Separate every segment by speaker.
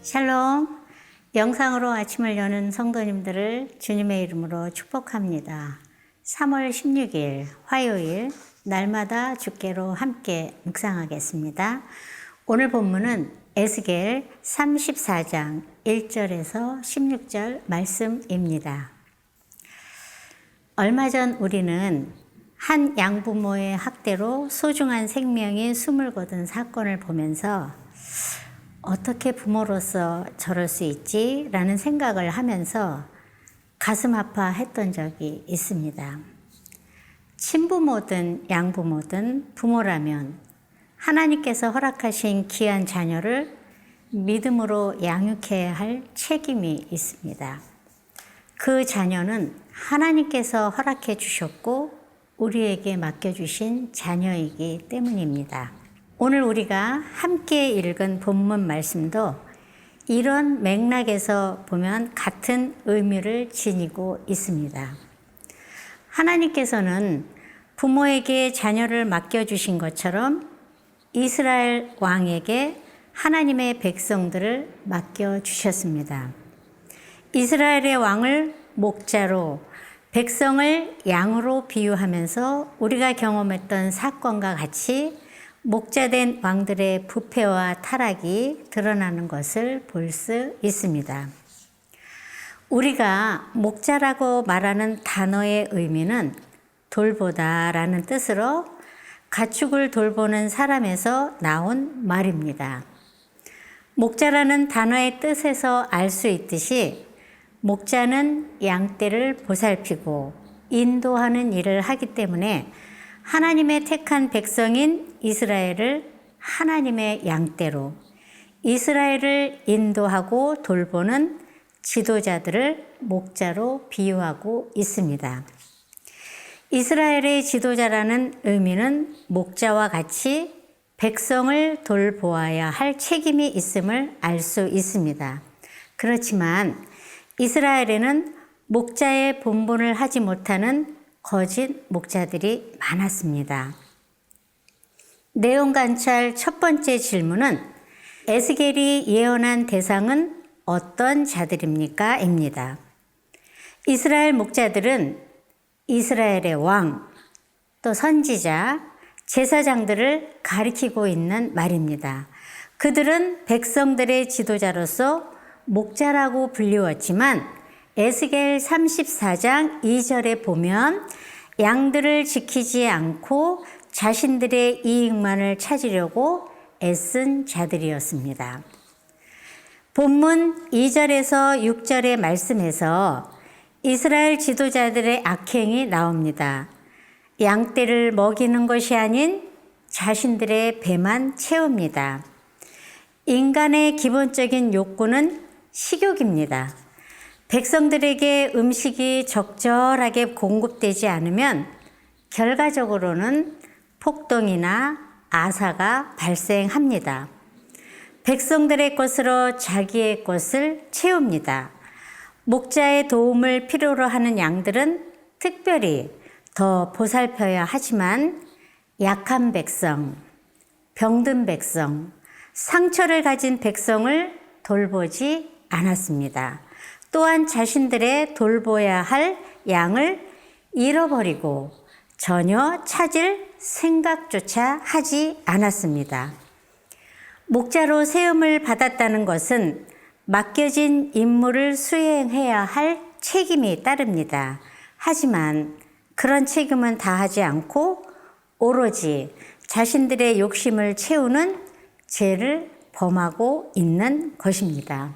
Speaker 1: 샬롬. 영상으로 아침을 여는 성도님들을 주님의 이름으로 축복합니다. 3월 16일 화요일 날마다 주께로 함께 묵상하겠습니다. 오늘 본문은 에스겔 34장 1절에서 16절 말씀입니다. 얼마 전 우리는 한 양부모의 학대로 소중한 생명이 숨을 거둔 사건을 보면서 어떻게 부모로서 저럴 수 있지? 라는 생각을 하면서 가슴 아파했던 적이 있습니다. 친부모든 양부모든 부모라면 하나님께서 허락하신 귀한 자녀를 믿음으로 양육해야 할 책임이 있습니다. 그 자녀는 하나님께서 허락해 주셨고 우리에게 맡겨주신 자녀이기 때문입니다. 오늘 우리가 함께 읽은 본문 말씀도 이런 맥락에서 보면 같은 의미를 지니고 있습니다. 하나님께서는 부모에게 자녀를 맡겨주신 것처럼 이스라엘 왕에게 하나님의 백성들을 맡겨주셨습니다. 이스라엘의 왕을 목자로 백성을 양으로 비유하면서 우리가 경험했던 사건과 같이 목자된 왕들의 부패와 타락이 드러나는 것을 볼 수 있습니다. 우리가 목자라고 말하는 단어의 의미는 돌보다라는 뜻으로 가축을 돌보는 사람에서 나온 말입니다. 목자라는 단어의 뜻에서 알 수 있듯이 목자는 양떼를 보살피고 인도하는 일을 하기 때문에 하나님의 택한 백성인 이스라엘을 하나님의 양떼로, 이스라엘을 인도하고 돌보는 지도자들을 목자로 비유하고 있습니다. 이스라엘의 지도자라는 의미는 목자와 같이 백성을 돌보아야 할 책임이 있음을 알 수 있습니다. 그렇지만 이스라엘에는 목자의 본분을 하지 못하는 거짓 목자들이 많았습니다. 내용 관찰 첫 번째 질문은 에스겔이 예언한 대상은 어떤 자들입니까? 입니다. 이스라엘 목자들은 이스라엘의 왕, 또 선지자, 제사장들을 가리키고 있는 말입니다. 그들은 백성들의 지도자로서 목자라고 불리웠지만 에스겔 34장 2절에 보면 양들을 지키지 않고 자신들의 이익만을 찾으려고 애쓴 자들이었습니다. 본문 2절에서 6절의 말씀에서 이스라엘 지도자들의 악행이 나옵니다. 양떼를 먹이는 것이 아닌 자신들의 배만 채웁니다. 인간의 기본적인 욕구는 식욕입니다. 백성들에게 음식이 적절하게 공급되지 않으면 결과적으로는 폭동이나 아사가 발생합니다. 백성들의 것으로 자기의 것을 채웁니다. 목자의 도움을 필요로 하는 양들은 특별히 더 보살펴야 하지만 약한 백성, 병든 백성, 상처를 가진 백성을 돌보지 않았습니다. 또한 자신들의 돌보아야 할 양을 잃어버리고 전혀 찾을 생각조차 하지 않았습니다. 목자로 세움을 받았다는 것은 맡겨진 임무를 수행해야 할 책임이 따릅니다. 하지만 그런 책임은 다하지 않고 오로지 자신들의 욕심을 채우는 죄를 범하고 있는 것입니다.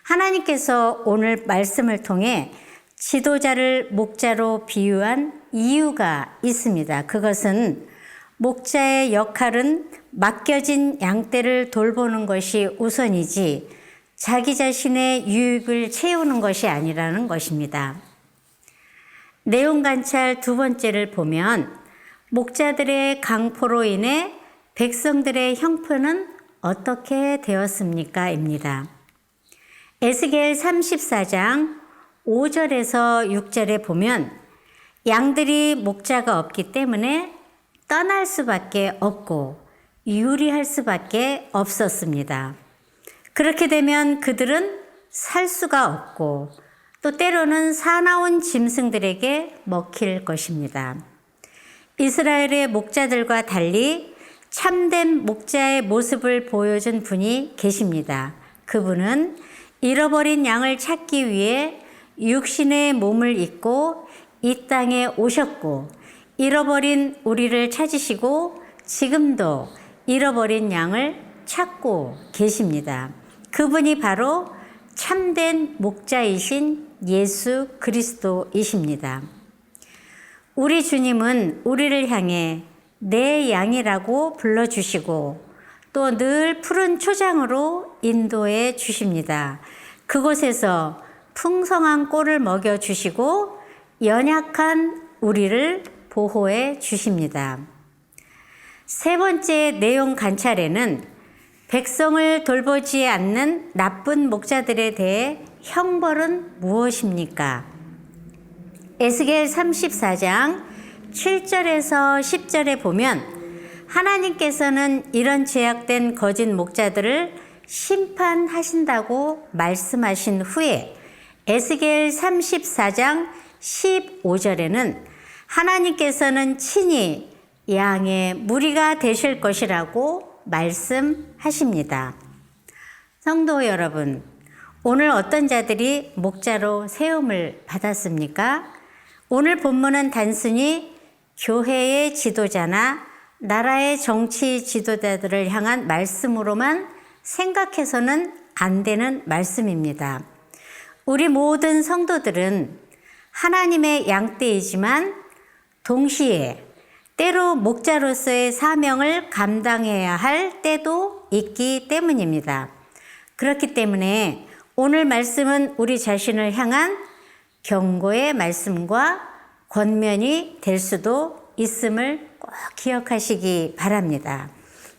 Speaker 1: 하나님께서 오늘 말씀을 통해 지도자를 목자로 비유한 이유가 있습니다. 그것은 목자의 역할은 맡겨진 양떼를 돌보는 것이 우선이지 자기 자신의 유익을 채우는 것이 아니라는 것입니다. 내용 관찰 두 번째를 보면 목자들의 강포로 인해 백성들의 형편은 어떻게 되었습니까? 입니다. 에스겔 34장 5절에서 6절에 보면 양들이 목자가 없기 때문에 떠날 수밖에 없고 유리할 수밖에 없었습니다. 그렇게 되면 그들은 살 수가 없고 또 때로는 사나운 짐승들에게 먹힐 것입니다. 이스라엘의 목자들과 달리 참된 목자의 모습을 보여준 분이 계십니다. 그분은 잃어버린 양을 찾기 위해 육신의 몸을 입고 이 땅에 오셨고 잃어버린 우리를 찾으시고 지금도 잃어버린 양을 찾고 계십니다. 그분이 바로 참된 목자이신 예수 그리스도이십니다. 우리 주님은 우리를 향해 내 양이라고 불러주시고 또 늘 푸른 초장으로 인도해 주십니다. 그곳에서 풍성한 꼴을 먹여주시고 연약한 우리를 보호해 주십니다. 세 번째 내용 관찰에는 백성을 돌보지 않는 나쁜 목자들에 대해 형벌은 무엇입니까? 에스겔 34장 7절에서 10절에 보면 하나님께서는 이런 죄악된 거짓 목자들을 심판하신다고 말씀하신 후에 에스겔 34장 15절에는 하나님께서는 친히 양의 무리가 되실 것이라고 말씀하십니다. 성도 여러분, 오늘 어떤 자들이 목자로 세움을 받았습니까? 오늘 본문은 단순히 교회의 지도자나 나라의 정치 지도자들을 향한 말씀으로만 생각해서는 안 되는 말씀입니다. 우리 모든 성도들은 하나님의 양떼이지만 동시에 때로 목자로서의 사명을 감당해야 할 때도 있기 때문입니다. 그렇기 때문에 오늘 말씀은 우리 자신을 향한 경고의 말씀과 권면이 될 수도 있음을 꼭 기억하시기 바랍니다.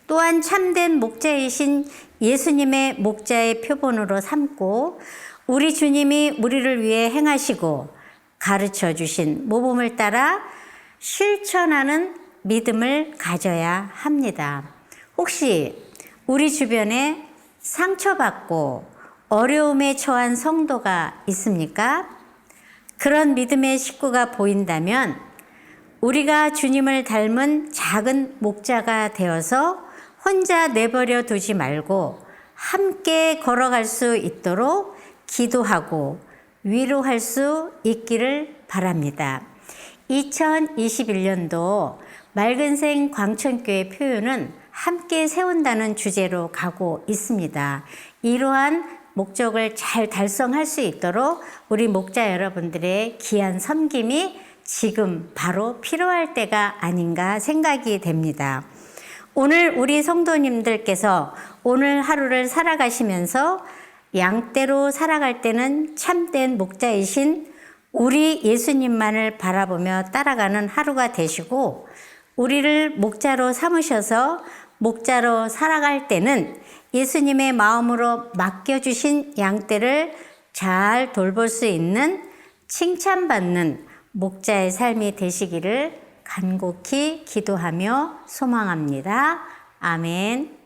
Speaker 1: 또한 참된 목자이신 예수님의 목자의 표본으로 삼고 우리 주님이 우리를 위해 행하시고 가르쳐 주신 모범을 따라 실천하는 믿음을 가져야 합니다. 혹시 우리 주변에 상처받고 어려움에 처한 성도가 있습니까? 그런 믿음의 식구가 보인다면 우리가 주님을 닮은 작은 목자가 되어서 혼자 내버려 두지 말고 함께 걸어갈 수 있도록 기도하고 위로할 수 있기를 바랍니다. 2021년도 맑은생 광천교회 표요는 함께 세운다는 주제로 가고 있습니다. 이러한 목적을 잘 달성할 수 있도록 우리 목자 여러분들의 귀한 섬김이 지금 바로 필요할 때가 아닌가 생각이 됩니다. 오늘 우리 성도님들께서 오늘 하루를 살아가시면서 양떼로 살아갈 때는 참된 목자이신 우리 예수님만을 바라보며 따라가는 하루가 되시고 우리를 목자로 삼으셔서 목자로 살아갈 때는 예수님의 마음으로 맡겨주신 양떼를 잘 돌볼 수 있는 칭찬받는 목자의 삶이 되시기를 간곡히 기도하며 소망합니다. 아멘.